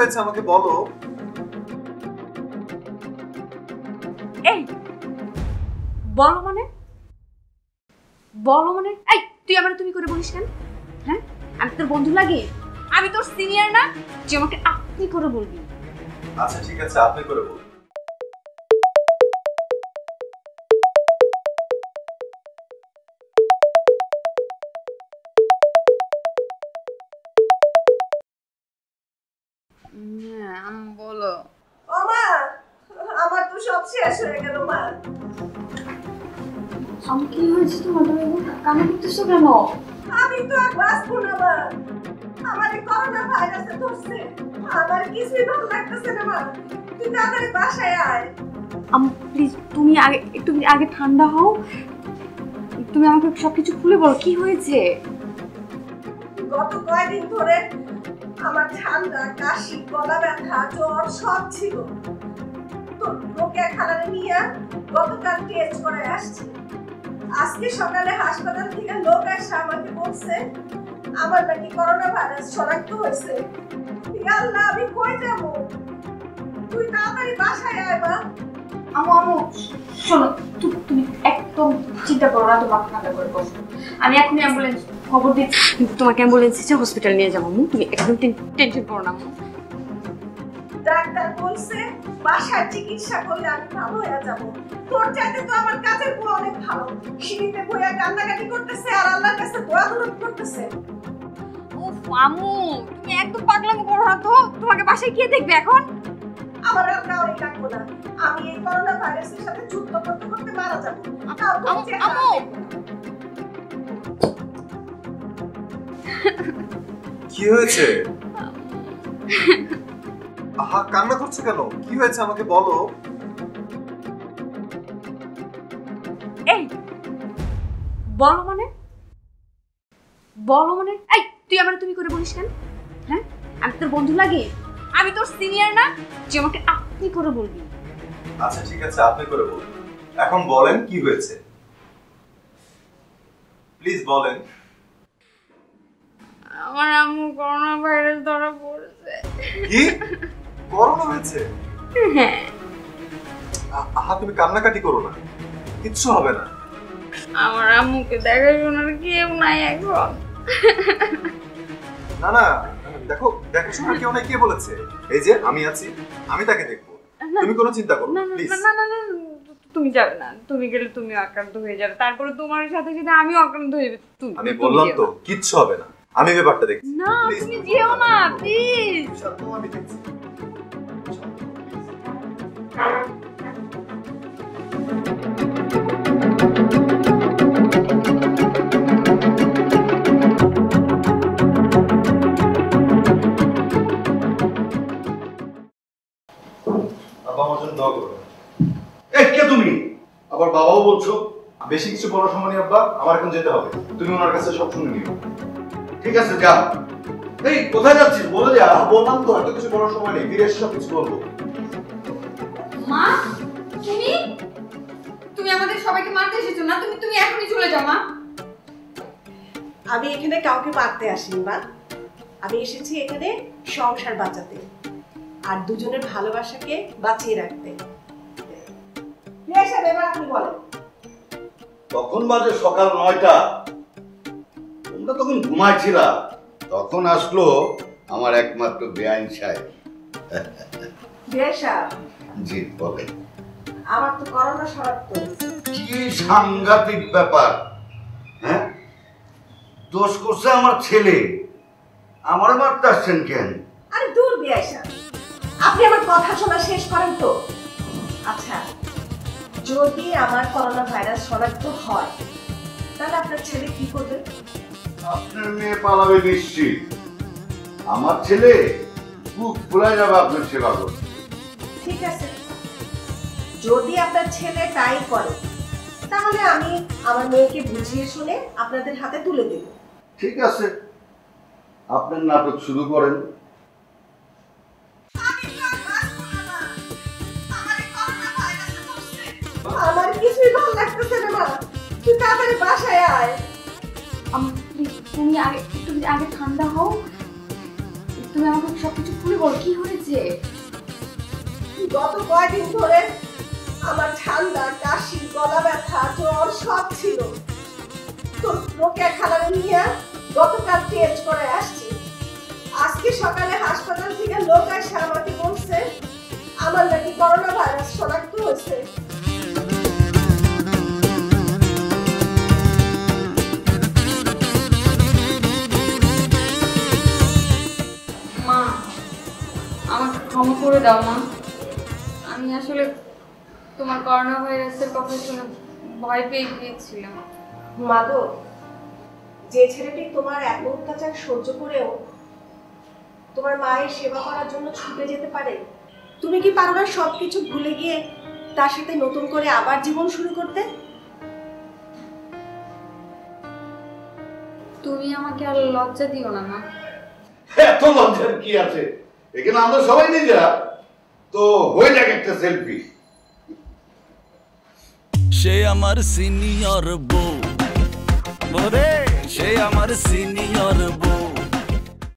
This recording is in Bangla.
হয়েছে আমাকে বলো। এই বলো মানে এই তুই আমার তুমি করে বলিস কেন? হ্যাঁ, আমি তোর বন্ধু লাগে? আমি তোর সিনিয়র না যে আমাকে আপনি করে বলবি? আচ্ছা ঠিক আছে, আপনি করে বলুন। বলো। ও মা, আমার তো সব শেষ হয়ে গেল মা। আমি কি হয়েছে তোমার? তুমি কান্না করতেছো কেন? আমি তো আর বাঁচবো না মা, আমার করোনা ভাইরাসে ধরছে। আমার কিছুই ভালো লাগতেছে না মা, তুই তাড়াতাড়ি বাসায় আয়। প্লিজ তুমি আগে ঠান্ডা হও, তুমি আমাকে সবকিছু খুলে বলো কি হয়েছে। গত কয়েকদিন ধরে আমার ঠান্ডা, কাশি, গলা ব্যথা, জ্বর সব ছিল। তো রোগীর খানারে নিয়ে গতকাল টেস্ট করে আসছি। আজকে সকালে হাসপাতাল থেকে লোক এসে আমাকে বলছে আমার নাকি করোনা ভাইরাস শনাক্ত হয়েছে। আল্লাহ, আমি কই যাব? তুই তাড়াতাড়ি বাসায় আয় মা। আমু শোনো, তুমি একদম চিন্তা করো না, তোমাকে ঠান্ডা করে বসো। আমি এখনই অ্যাম্বুলেন্স খবর দিচ্ছি, তোমাকে অ্যাম্বুলেন্সে হসপিটাল নিয়ে যাবো। তুমি একদম টেনশন করো না। ডাক্তার বলছে বাসায় চিকিৎসা করলে আমি ভালো হয়ে যাব। তোর চাইতে তো আমার কাছের বউ অনেক ভালো, সিঁড়িতে বইয়া কান্নাকাটি করতেছে আর আল্লাহর কাছে দোয়া দরুদ করতেছে। উফ আমু, তুমি একদম পাগলামো করো না তো। তোমাকে বাসায় কে দেখবে এখন? আমার আর কাউরে ডাকবো না, আমি এই করোনা ভাইরাসের সাথে যুদ্ধ করতে করতে মারা যাব। আমু কি হয়েছে? আহা, কান্না করছো কেন? কি হয়েছে আমাকে বলো। এই বলো মানে এই তুই আমার তুমি করে বলিস কেন? হ্যাঁ, আমি তোর বন্ধু লাগে? আমি তোর সিনিয়র না যে আমাকে আপনি করে বলবি? আচ্ছা ঠিক আছে, আপনি করে বলুন। এখন বলেন কি হয়েছে, প্লিজ বলেন। আমার আম্মু করোনা ভাইরাস ধরা পড়েছে। কি? করোনা হয়েছে? হ্যাঁ। আহা, তুমি কান্নাকাটি করো না, কিচ্ছু হবে না। আমার আম্মুকে দেখাশোনার কেউ নাই এখন। না না, দেখো দেখাশোনার কেউ নাই কে বলেছে? এই যে আমি আছি, আমি তাকে দেখবো, তুমি কোনো চিন্তা করো না প্লিজ। না তুমি যাবে না, তুমি গেলে তুমি আক্রান্ত হয়ে যাবে, তারপরে তোমার সাথে সাথে আমিও আক্রান্ত হয়ে যাবে। আমি বললাম তো কিচ্ছু হবে না, আমি ব্যাপারটা দেখছি। না তুমি যেও না প্লিজ। আমি দেখছি। কে তুমি? আবার বাবাও বলছো? বেশি কিছু বলার সময় নেই আব্বা, আমার এখন যেতে হবে। তুমি ওনার কাছে সব শুনে নিও। ঠিক আছে, যা। এই কোথায় যাচ্ছিস বলে যা। বললাম তো এত কিছু বলার সময় নেই, ফিরে এসে সব কিছু বলবো। মা, তুমি আমাদের সবাইকে মারতে এসেছো না? তুমি এখনই চলে যাও মা। আমি এখানে কাউকে মারতে আসিনি মা, আমি এসেছি এখানে সংসার বাঁচাতে আর দুজনের ভালোবাসাকে বাঁচিয়ে রাখতে। তখন বাজে সকাল ৯টা, তোমরা তখন ঘুমাইছিলা। তখন আসলো আমার একমাত্র বেআইন সাহেব। জি বলে। আমার তো করোনা শনাক্ত হয়েছে। কি সাংঘাতিক ব্যাপার! হ্যাঁ, দোষ করছে আমার ছেলে, আমারে মারতে আসছেন কেন? আরে দূর বিয়াইসা, আপনি আমার কথা শোনা শেষ করেন তো। আচ্ছা, যদি আমার করোনা ভাইরাস শনাক্ত হয় তাহলে আপনার ছেলে কি করবে? আপনার মেয়ে পালাবে নিশ্চিত। আমার ছেলে বুক ফুলে যাবে আপনার সেবা করতে। ঠিক আছে, যদি আপনার ছেলে তাই করে তাহলে আমি আমার মেয়েকে বুঝিয়ে শুনে আপনাদের হাতে তুলে দেব। ঠিক আছে, আপনার নাটক শুরু করেন। আমার কিছুই ভালো লাগতেছে না মা, তুই তাড়াতাড়ি বাসায় আয়। তুমি আগে ঠান্ডা হও, একটু তুমি আমাকে সবকিছু খুলে বলো, কি হয়েছে? গত কয়েকদিন ধরে আমার ঠান্ডা, কাশি, গলা ব্যথা, জ্বর সব ছিল। তো রোকেয়া খালারে নিয়ে গতকাল টেস্ট করে আসছি। আজকে সকালে হাসপাতাল থেকে লোক এসে আমাকে বলছে আমার নাকি করোনা ভাইরাস শনাক্ত হয়েছে। মা, আমাকে ক্ষমা করে দাও মা। আমি আসলে তোমার করোনা ভাইরাসের কথা শুনে ভয় পেয়ে গিয়েছিলাম। মাগো, যে ছেলেটি তোমার এত অত্যাচার সহ্য করেও তোমার মায়ের সেবা করার জন্য ছুটে যেতে পারে, তুমি কি পারো না সবকিছু ভুলে গিয়ে তার সাথে নতুন করে আবার জীবন শুরু করতে? তুমি আমাকে আর লজ্জা দিও না মা। এত লজ্জার কি আছে? এখানে আমরা সবাই নিজেরা তো হয়ে যাক একটা সেলফি। সে আমার সিনিয়র বউ, ওরে সে আমার সিনিয়র বউ।